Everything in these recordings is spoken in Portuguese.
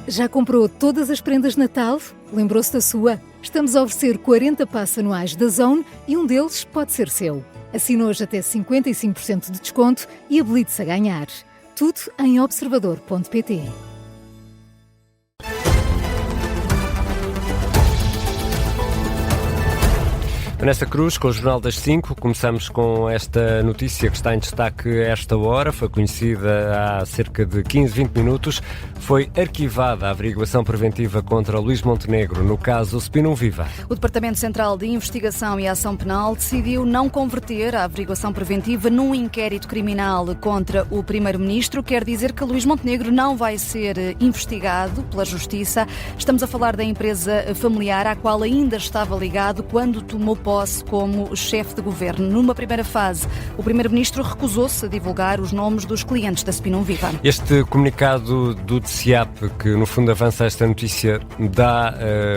Já comprou todas as prendas de Natal? Lembrou-se da sua? Estamos a oferecer 40 passes anuais da Zone e um deles pode ser seu. Assine hoje até 55% de desconto e habilite-se a ganhar. Tudo em observador.pt. Vanessa Cruz, com o Jornal das 5, começamos com esta notícia que está em destaque a esta hora, foi conhecida há cerca de 15, 20 minutos. Foi arquivada a averiguação preventiva contra Luís Montenegro, no caso Spinum Viva. O Departamento Central de Investigação e Ação Penal decidiu não converter a averiguação preventiva num inquérito criminal contra o Primeiro-Ministro. Quer dizer que Luís Montenegro não vai ser investigado pela Justiça. Estamos a falar da empresa familiar à qual ainda estava ligado quando tomou posse como chefe de governo. Numa primeira fase, o Primeiro-Ministro recusou-se a divulgar os nomes dos clientes da Spinum Viva. Este comunicado do DCIAP, que no fundo avança esta notícia, dá,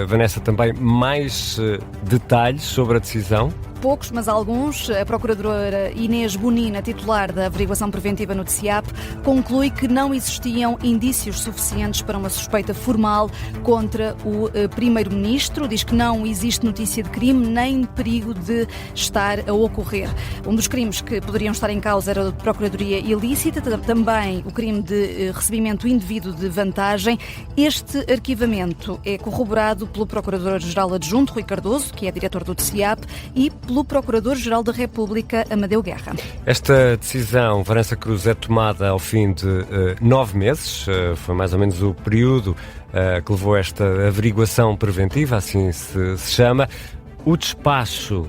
Vanessa, também mais detalhes sobre a decisão? Poucos, mas alguns. A procuradora Inês Bonina, titular da averiguação preventiva no DCIAP, conclui que não existiam indícios suficientes para uma suspeita formal contra o Primeiro-Ministro. Diz que não existe notícia de crime nem perigo de estar a ocorrer. Um dos crimes que poderiam estar em causa era a procuradoria ilícita, também o crime de recebimento indevido de vantagem. Este arquivamento é corroborado pelo Procurador-Geral Adjunto, Rui Cardoso, que é diretor do DCIAP, e pelo Procurador-Geral da República, Amadeu Guerra. Esta decisão, Vanessa Cruz, é tomada ao fim de 9 meses. Foi mais ou menos o período que levou esta averiguação preventiva, assim se chama. O despacho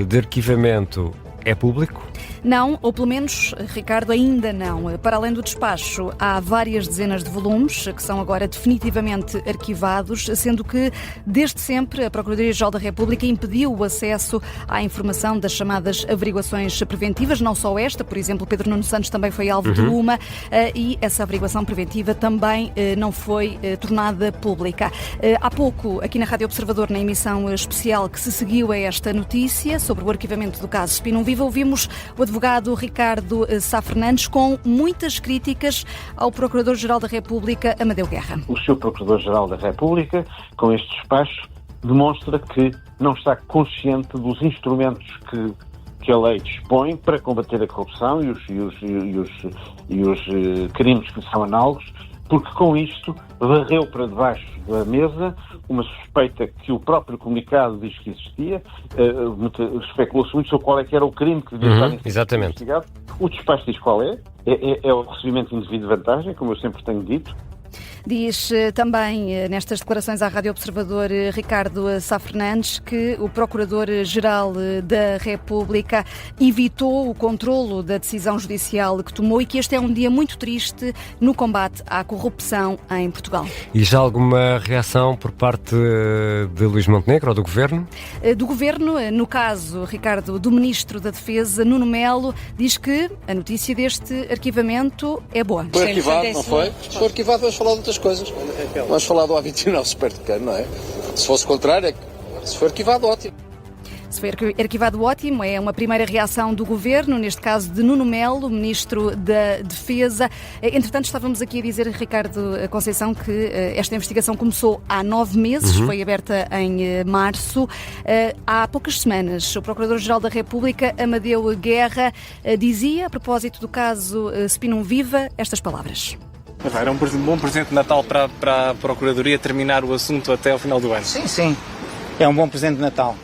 de arquivamento é público? Não, ou pelo menos, Ricardo, ainda não. Para além do despacho, há várias dezenas de volumes que são agora definitivamente arquivados, sendo que, desde sempre, a Procuradoria-Geral da República impediu o acesso à informação das chamadas averiguações preventivas, não só esta, por exemplo, Pedro Nuno Santos também foi alvo de uma, e essa averiguação preventiva também não foi tornada pública. Há pouco, aqui na Rádio Observador, na emissão especial que se seguiu a esta notícia sobre o arquivamento do caso Spinum Viva, ouvimos o advogado Ricardo Sá Fernandes com muitas críticas ao Procurador-Geral da República, Amadeu Guerra. O Sr. Procurador-Geral da República, com este despacho, demonstra que não está consciente dos instrumentos que a lei dispõe para combater a corrupção e os crimes que são análogos, porque com isto varreu para debaixo da mesa uma suspeita que o próprio comunicado diz que existia. Especulou-se muito sobre qual é que era o crime que devia estar investigado. O despacho diz qual é. É o recebimento indevido de vantagem, como eu sempre tenho dito. Diz também, nestas declarações à Rádio Observador, Ricardo Sá Fernandes, que o Procurador-Geral da República evitou o controlo da decisão judicial que tomou e que este é um dia muito triste no combate à corrupção em Portugal. E já alguma reação por parte de Luís Montenegro ou do Governo? Do Governo, no caso, Ricardo, do Ministro da Defesa, Nuno Melo, diz que a notícia deste arquivamento é boa. Foi arquivado, não foi? Foi arquivado, vamos falar de outras coisas. Vamos falar do A29 Supertecano, não é? Se fosse contrário, se for arquivado, ótimo. Se foi arquivado, ótimo. É uma primeira reação do Governo, neste caso de Nuno Melo, Ministro da Defesa. Entretanto, estávamos aqui a dizer, Ricardo Conceição, que esta investigação começou há 9 meses, foi aberta em março. Há poucas semanas, o Procurador-Geral da República, Amadeu Guerra, dizia, a propósito do caso Spinum Viva, estas palavras. Era um bom presente de Natal para a Procuradoria terminar o assunto até ao final do ano. Sim. É um bom presente de Natal.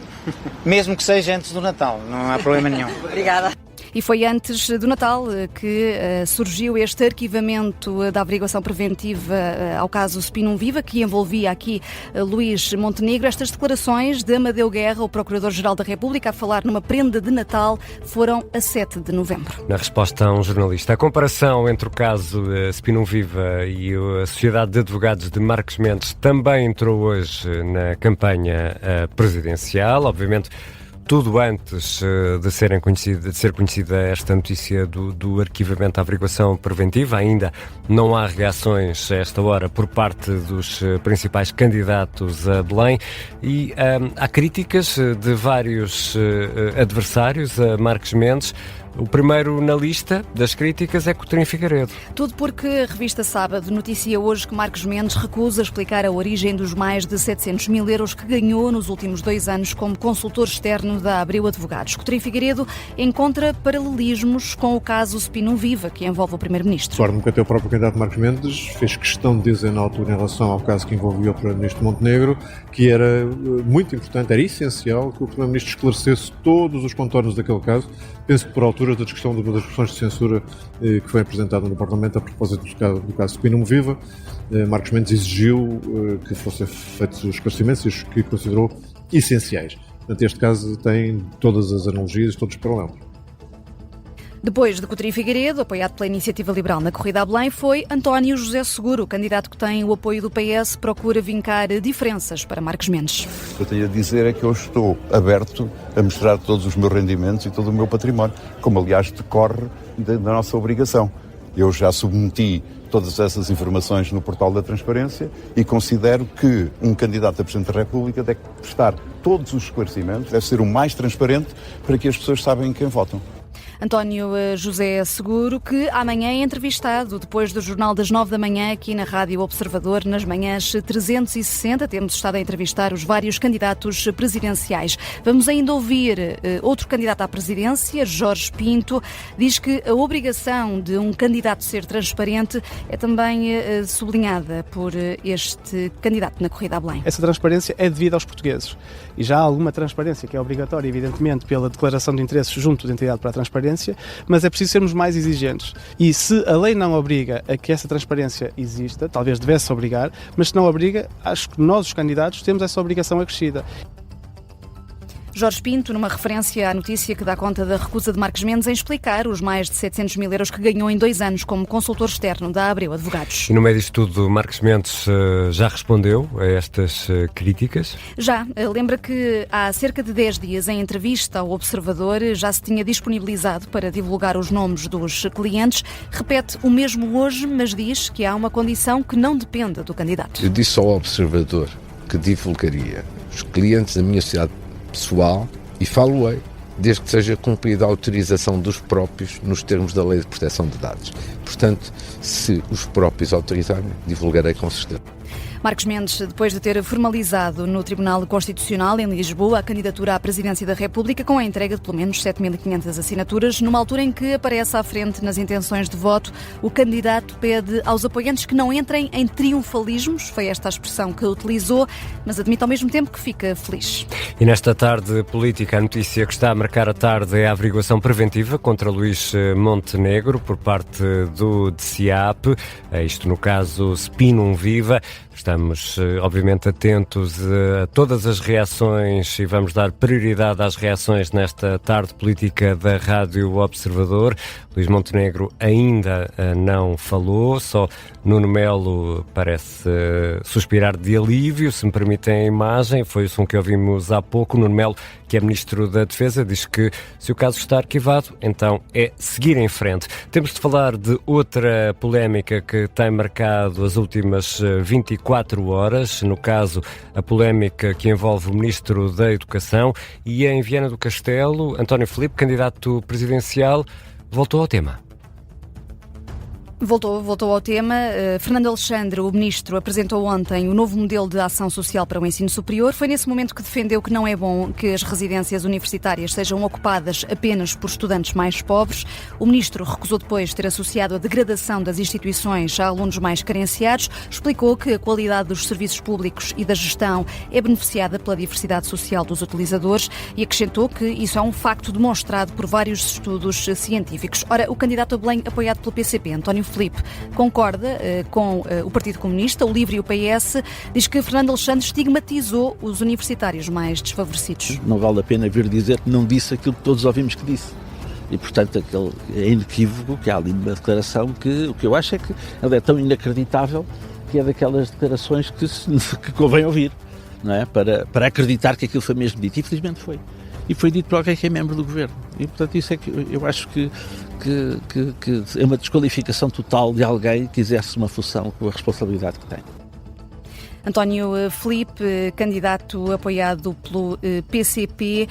Mesmo que seja antes do Natal, não há problema nenhum. Obrigada. E foi antes do Natal que surgiu este arquivamento da averiguação preventiva ao caso Spinum Viva, que envolvia aqui Luís Montenegro. Estas declarações de Amadeu Guerra, o Procurador-Geral da República, a falar numa prenda de Natal, foram a 7 de novembro. Na resposta a um jornalista, a comparação entre o caso Spinum Viva e a Sociedade de Advogados de Marcos Mendes também entrou hoje na campanha presidencial. Obviamente, tudo antes de ser conhecida esta notícia do arquivamento da averiguação preventiva. Ainda não há reações a esta hora por parte dos principais candidatos a Belém e há críticas de vários adversários a Marcos Mendes. O primeiro na lista das críticas é Coutinho Figueiredo. Tudo porque a revista Sábado noticia hoje que Marcos Mendes recusa explicar a origem dos mais de 700 mil euros que ganhou nos últimos 2 anos como consultor externo da Abreu Advogados. Coutinho Figueiredo encontra paralelismos com o caso Spinum Viva, que envolve o Primeiro-Ministro. Recordo-me que até o próprio candidato Marcos Mendes fez questão de dizer na altura, em relação ao caso que envolvia o Primeiro-Ministro de Montenegro, que era muito importante, era essencial que o Primeiro-Ministro esclarecesse todos os contornos daquele caso. Penso que por altura da discussão de uma das moções de censura que foi apresentada no Parlamento a propósito do caso Spinum Viva, Marcos Mendes exigiu que fossem feitos os esclarecimentos que considerou essenciais. Portanto, este caso tem todas as analogias, todos os paralelos. Depois de Coutinho Figueiredo, apoiado pela Iniciativa Liberal na corrida a Belém, foi António José Seguro, o candidato que tem o apoio do PS, procura vincar diferenças para Marcos Mendes. O que eu tenho a dizer é que eu estou aberto a mostrar todos os meus rendimentos e todo o meu património, como aliás decorre da nossa obrigação. Eu já submeti todas essas informações no portal da transparência e considero que um candidato a Presidente da República deve prestar todos os esclarecimentos, deve ser o mais transparente para que as pessoas saibam em quem votam. António José Seguro, que amanhã é entrevistado depois do Jornal das 9 da manhã aqui na Rádio Observador, nas manhãs 360. Temos estado a entrevistar os vários candidatos presidenciais. Vamos ainda ouvir outro candidato à presidência, Jorge Pinto. Diz que a obrigação de um candidato ser transparente é também sublinhada por este candidato na corrida a Belém. Essa transparência é devida aos portugueses. E já há alguma transparência que é obrigatória, evidentemente, pela declaração de interesses junto da entidade para a transparência, mas é preciso sermos mais exigentes. E se a lei não obriga a que essa transparência exista, talvez devesse obrigar, mas se não obriga, acho que nós, os candidatos, temos essa obrigação acrescida. Jorge Pinto, numa referência à notícia que dá conta da recusa de Marcos Mendes em explicar os mais de 700 mil euros que ganhou em 2 anos como consultor externo da Abreu Advogados. E no meio disto tudo, Marcos Mendes já respondeu a estas críticas? Já. Lembra que há cerca de 10 dias, em entrevista ao Observador, já se tinha disponibilizado para divulgar os nomes dos clientes. Repete o mesmo hoje, mas diz que há uma condição que não depende do candidato. Eu disse ao Observador que divulgaria os clientes da minha sociedade pessoal e falo-ei, desde que seja cumprida a autorização dos próprios nos termos da Lei de Proteção de Dados. Portanto, se os próprios autorizarem, divulgarei com certeza. Marcos Mendes, depois de ter formalizado no Tribunal Constitucional, em Lisboa, a candidatura à Presidência da República com a entrega de pelo menos 7.500 assinaturas, numa altura em que aparece à frente nas intenções de voto, o candidato pede aos apoiantes que não entrem em triunfalismos, foi esta a expressão que utilizou, mas admite ao mesmo tempo que fica feliz. E nesta tarde política, a notícia que está a marcar a tarde é a averiguação preventiva contra Luís Montenegro por parte do DCAP, isto no caso Spinum Viva. Estamos, obviamente, atentos a todas as reações e vamos dar prioridade às reações nesta tarde política da Rádio Observador. Luís Montenegro ainda não falou, só Nuno Melo parece suspirar de alívio, se me permitem a imagem. Foi o som que ouvimos há pouco. Nuno Melo, que é Ministro da Defesa, diz que se o caso está arquivado, então é seguir em frente. Temos de falar de outra polémica que tem marcado as últimas 24 horas, no caso a polémica que envolve o Ministro da Educação, e em Viana do Castelo, António Filipe, candidato presidencial, voltou ao tema. Voltou ao tema. Fernando Alexandre, o Ministro, apresentou ontem o novo modelo de ação social para o ensino superior. Foi nesse momento que defendeu que não é bom que as residências universitárias sejam ocupadas apenas por estudantes mais pobres. O Ministro recusou depois ter associado a degradação das instituições a alunos mais carenciados. Explicou que a qualidade dos serviços públicos e da gestão é beneficiada pela diversidade social dos utilizadores e acrescentou que isso é um facto demonstrado por vários estudos científicos. Ora, o candidato a Belém, apoiado pelo PCP, António Filipe, concorda com o Partido Comunista, o LIVRE e o PS, diz que Fernando Alexandre estigmatizou os universitários mais desfavorecidos. Não vale a pena vir dizer que não disse aquilo que todos ouvimos que disse. E, portanto, é inequívoco que há ali uma declaração que o que eu acho é que ela é tão inacreditável que é daquelas declarações que convém ouvir, não é? Para acreditar que aquilo foi mesmo dito. E, felizmente, foi. E foi dito por alguém que é membro do governo. E, portanto, isso é que eu acho que é uma desqualificação total de alguém que exerce uma função com a responsabilidade que tem. António Filipe, candidato apoiado pelo PCP,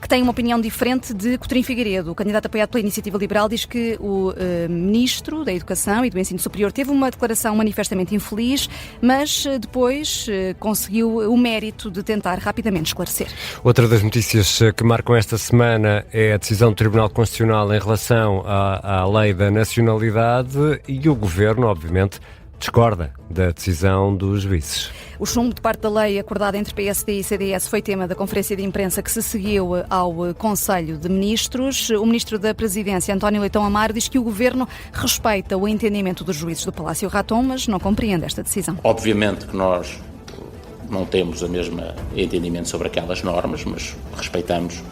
que tem uma opinião diferente de Coutinho Figueiredo. O candidato apoiado pela Iniciativa Liberal diz que o Ministro da Educação e do Ensino Superior teve uma declaração manifestamente infeliz, mas depois conseguiu o mérito de tentar rapidamente esclarecer. Outra das notícias que marcam esta semana é a decisão do Tribunal Constitucional em relação à lei da nacionalidade e o Governo, obviamente, discorda da decisão dos juízes. O chumbo de parte da lei acordada entre PSD e CDS foi tema da conferência de imprensa que se seguiu ao Conselho de Ministros. O Ministro da Presidência, António Leitão Amaro, diz que o Governo respeita o entendimento dos juízes do Palácio Raton, mas não compreende esta decisão. Obviamente que nós não temos o mesmo entendimento sobre aquelas normas, mas respeitamos,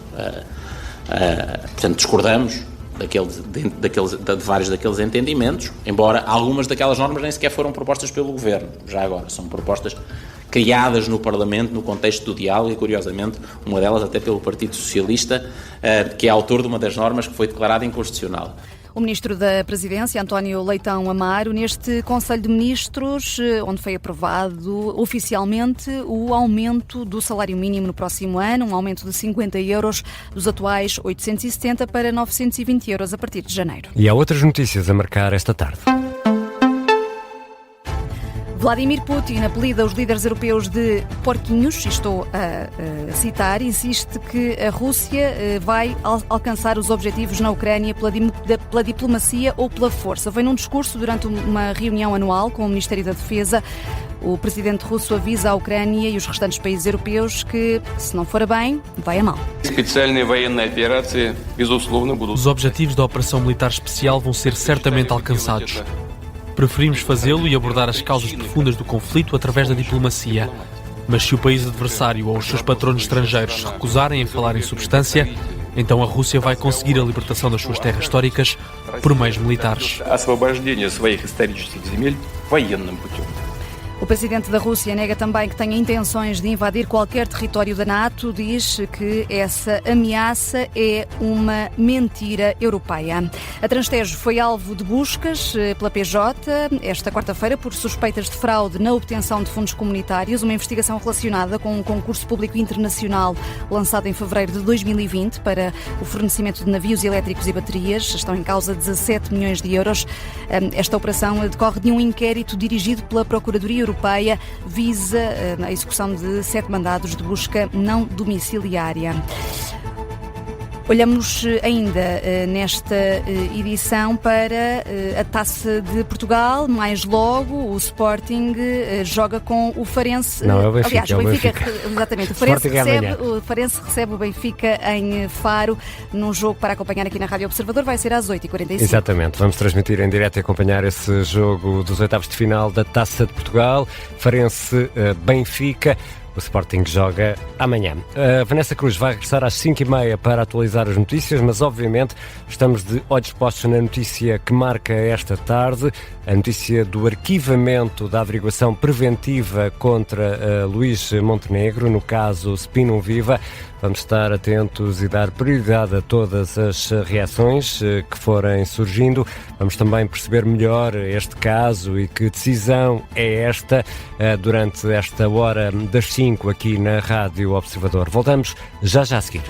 portanto discordamos de vários daqueles entendimentos, embora algumas daquelas normas nem sequer foram propostas pelo Governo, já agora, são propostas criadas no Parlamento, no contexto do diálogo e, curiosamente, uma delas até pelo Partido Socialista, que é autor de uma das normas que foi declarada inconstitucional. O Ministro da Presidência, António Leitão Amaro, neste Conselho de Ministros, onde foi aprovado oficialmente o aumento do salário mínimo no próximo ano, um aumento de 50 euros dos atuais 870 para 920 euros a partir de janeiro. E há outras notícias a marcar esta tarde. Vladimir Putin apelida os líderes europeus de porquinhos, estou a citar, insiste que a Rússia vai alcançar os objetivos na Ucrânia pela diplomacia ou pela força. Foi num discurso durante uma reunião anual com o Ministério da Defesa. O presidente russo avisa a Ucrânia e os restantes países europeus que, se não for a bem, vai a mal. Os objetivos da operação militar especial vão ser certamente alcançados. Preferimos fazê-lo e abordar as causas profundas do conflito através da diplomacia. Mas se o país adversário ou os seus patronos estrangeiros se recusarem a falar em substância, então a Rússia vai conseguir a libertação das suas terras históricas por meios militares. O presidente da Rússia nega também que tenha intenções de invadir qualquer território da NATO, diz que essa ameaça é uma mentira europeia. A Transtejo foi alvo de buscas pela PJ esta quarta-feira por suspeitas de fraude na obtenção de fundos comunitários, uma investigação relacionada com um concurso público internacional lançado em fevereiro de 2020 para o fornecimento de navios elétricos e baterias. Estão em causa 17 milhões de euros. Esta operação decorre de um inquérito dirigido pela Procuradoria Europeia, visa a execução de 7 mandados de busca não domiciliária. Olhamos ainda nesta edição para a Taça de Portugal. Mais logo, o Sporting joga com o Farense. Não, é o Benfica. Aliás, o Benfica. Exatamente. O Farense recebe o Benfica em Faro, num jogo para acompanhar aqui na Rádio Observador. Vai ser às 8h45. Exatamente. Vamos transmitir em direto e acompanhar esse jogo dos oitavos de final da Taça de Portugal. Farense-Benfica. O Sporting joga amanhã. A Vanessa Cruz vai regressar às 5h30 para atualizar as notícias, mas obviamente estamos de olhos postos na notícia que marca esta tarde, a notícia do arquivamento da averiguação preventiva contra Luís Montenegro, no caso Spinum Viva. Vamos estar atentos e dar prioridade a todas as reações que forem surgindo. Vamos também perceber melhor este caso e que decisão é esta durante esta hora das 5 aqui na Rádio Observador. Voltamos já a seguir.